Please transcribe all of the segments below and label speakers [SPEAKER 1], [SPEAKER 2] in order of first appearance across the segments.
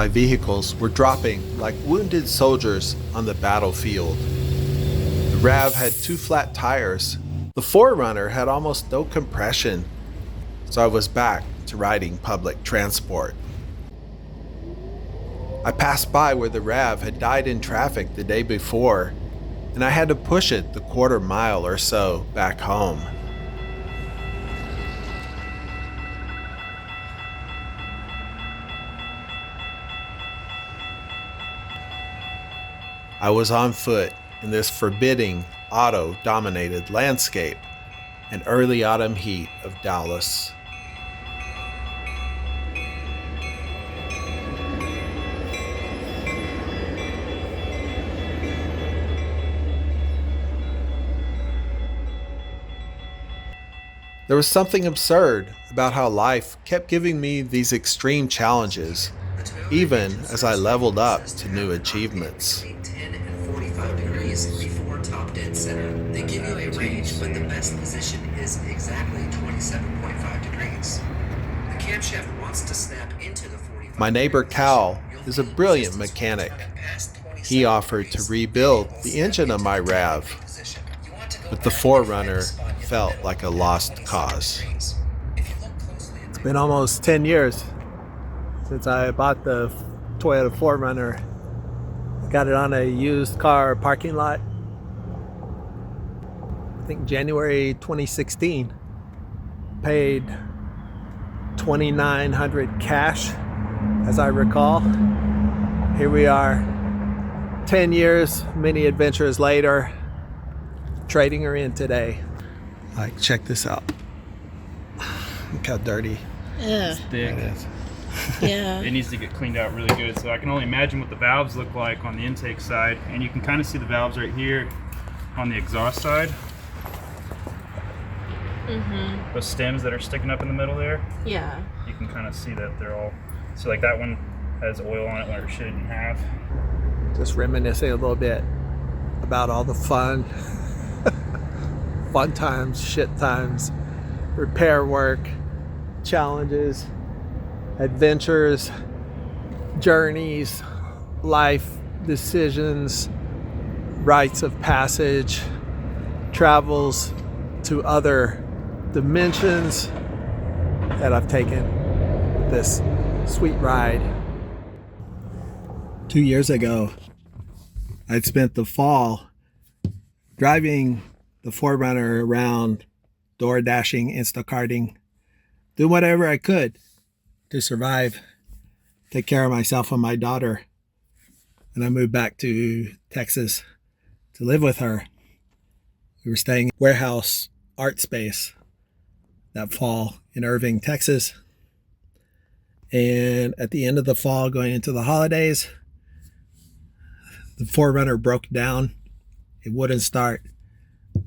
[SPEAKER 1] My vehicles were dropping like wounded soldiers on the battlefield. The RAV had 2 flat tires. The 4Runner had almost no compression, so I was back to riding public transport. I passed by where the RAV had died in traffic the day before, and I had to push it the quarter mile or so back home. I was on foot in this forbidding, auto-dominated landscape, an early autumn heat of Dallas. There was something absurd about how life kept giving me these extreme challenges, even as I leveled up to new achievements.
[SPEAKER 2] 10 and 45 degrees before top dead center. They give you a range, but the best position is exactly 27.5 degrees. The camshaft wants to snap into the 45.
[SPEAKER 1] My neighbor Cal is a brilliant mechanic. He offered to rebuild the engine of my RAV, but the 4Runner felt like a lost cause. It's been almost 10 years since I bought the Toyota 4Runner. Got it on a used car parking lot. I think January 2016. Paid $2,900 cash, as I recall. Here we are, 10 years, many adventures later, trading her in today. Like, check this out. Look how dirty
[SPEAKER 3] Yeah.
[SPEAKER 4] Thick.
[SPEAKER 1] it is.
[SPEAKER 3] Yeah.
[SPEAKER 4] It needs to get cleaned out really good. So I can only imagine what the valves look like on the intake side. And you can kind of see the valves right here on the exhaust side.
[SPEAKER 3] Mm-hmm.
[SPEAKER 4] Those stems that are sticking up in the middle there,
[SPEAKER 3] Yeah.
[SPEAKER 4] you can kind of see that they're all, so like that one has oil on it where it shouldn't have.
[SPEAKER 1] Just reminiscing a little bit about all the fun times, shit times, repair work, challenges, adventures, journeys, life decisions, rites of passage, travels to other dimensions that I've taken this sweet ride. 2 years ago, I'd spent the fall driving the 4Runner around, door dashing, Instacarting, doing whatever I could to survive, take care of myself and my daughter. And I moved back to Texas to live with her. We were staying in Warehouse Art Space that fall in Irving, Texas. And at the end of the fall, going into the holidays, the 4Runner broke down. It wouldn't start.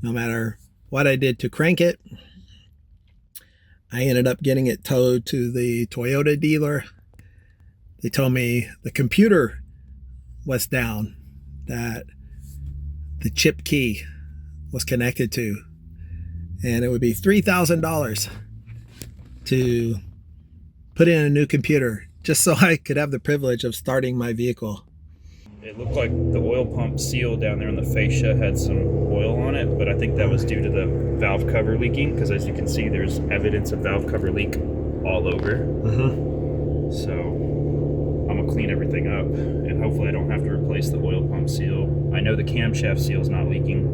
[SPEAKER 1] No matter what I did to crank it, I ended up getting it towed to the Toyota dealer. They told me the computer was down, that the chip key was connected to, and it would be $3,000 to put in a new computer just so I could have the privilege of starting my vehicle.
[SPEAKER 4] It looked like the oil pump seal down there on the fascia had some oil on it, but I think that was due to the valve cover leaking, because as you can see, there's evidence of valve cover leak all over.
[SPEAKER 1] Mm-hmm.
[SPEAKER 4] So I'm gonna clean everything up, and hopefully I don't have to replace the oil pump seal. I know the camshaft seal is not leaking.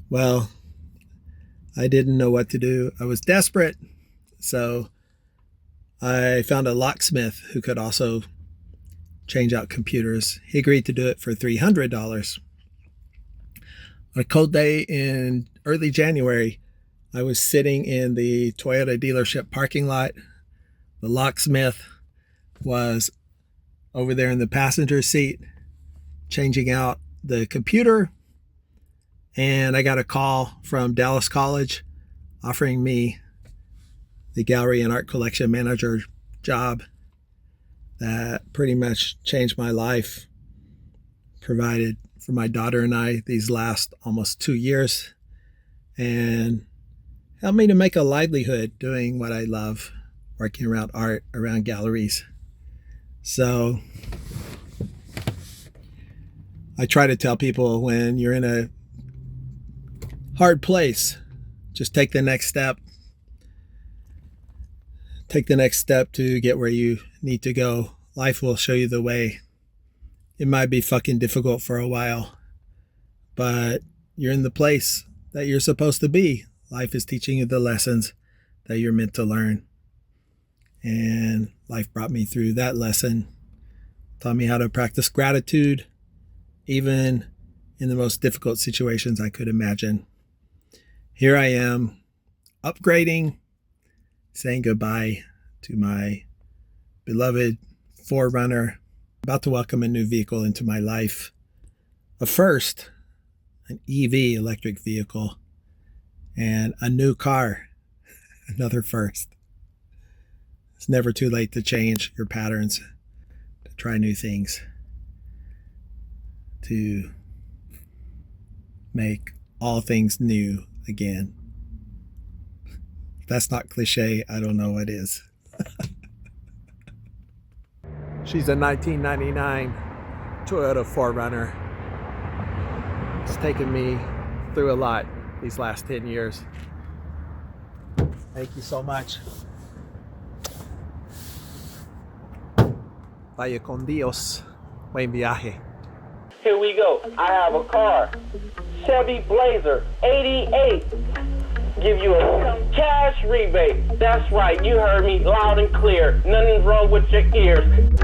[SPEAKER 1] Well, I didn't know what to do. I was desperate, so I found a locksmith who could also change out computers. He agreed to do it for $300. On a cold day in early January, I was sitting in the Toyota dealership parking lot. The locksmith was over there in the passenger seat changing out the computer, and I got a call from Dallas College offering me the gallery and art collection manager job. That pretty much changed my life, provided for my daughter and I these last almost 2 years, and helped me to make a livelihood doing what I love, working around art, around galleries. So I try to tell people when you're in a hard place, just take the next step. Take the next step to get where you need to go. Life will show you the way. It might be fucking difficult for a while, but you're in the place that you're supposed to be. Life is teaching you the lessons that you're meant to learn. And life brought me through that lesson, taught me how to practice gratitude, even in the most difficult situations I could imagine. Here I am, upgrading, saying goodbye to my beloved 4Runner, about to welcome a new vehicle into my life. A first, an EV, electric vehicle, and a new car, another first. It's never too late to change your patterns, to try new things, to make all things new again. If that's not cliche, I don't know what is. She's a 1999 Toyota 4Runner. It's taken me through a lot these last 10 years. Thank you so much. Vaya con Dios. Buen viaje.
[SPEAKER 5] Here we go. I have a car. Chevy Blazer, 88. Give you a cash rebate. That's right, you heard me loud and clear. Nothing's wrong with your ears.